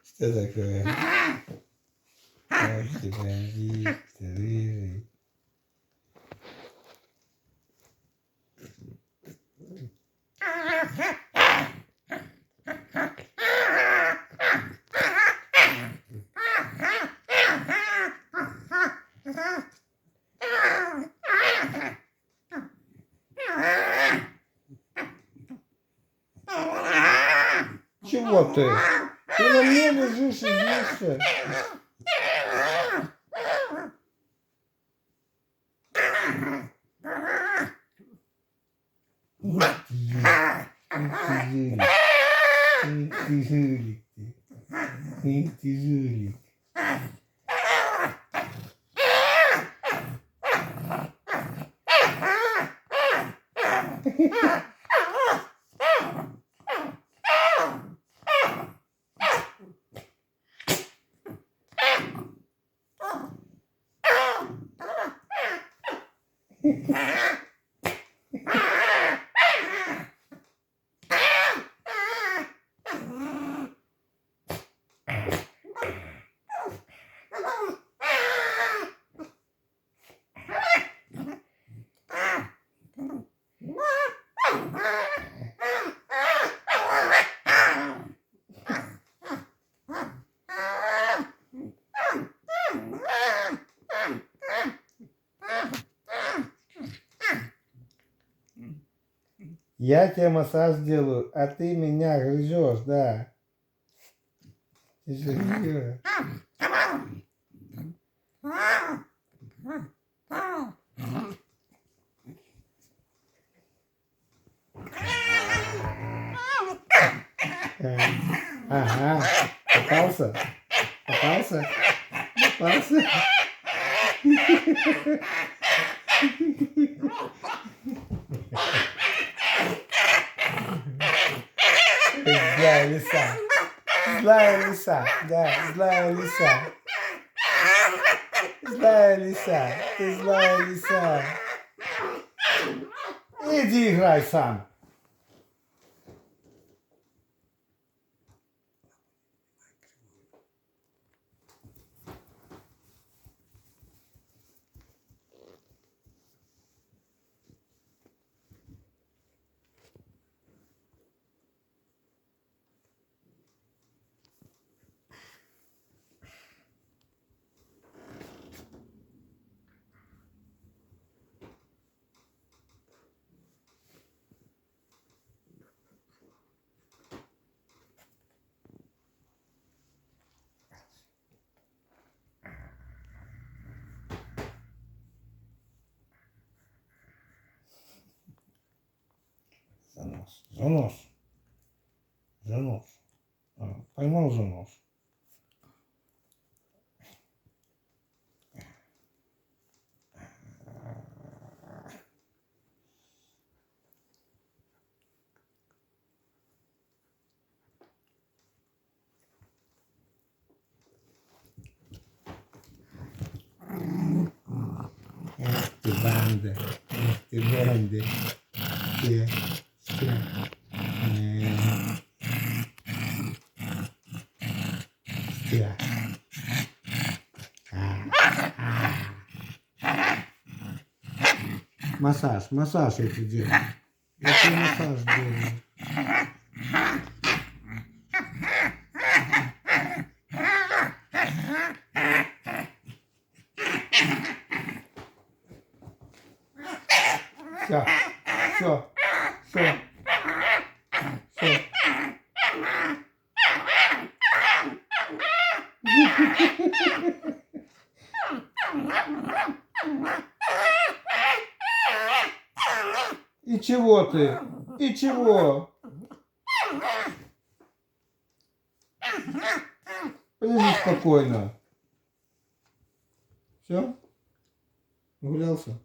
Что такое? Ах ты бандит, ты рыжий. Чего ты? Ты на мне лежишь и злишься. Эх ты жулик ты. Эх ты жулик. Я тебе массаж делаю, а ты меня грызешь, да. Ты же грызешь. Ага, попался? Попался? Попался? Злая лиса. Злая лиса, да, злая лиса. Злая лиса, ты злая лиса. Иди играй сам. Занос, занос, занос. Поймал занос. Эх ты банда, эх ты банда. Массаж, массаж я тебе делаю. Я тебе массаж делаю. Все, все, все, все. И чего ты? И чего? Полежи спокойно. Все? Гулялся?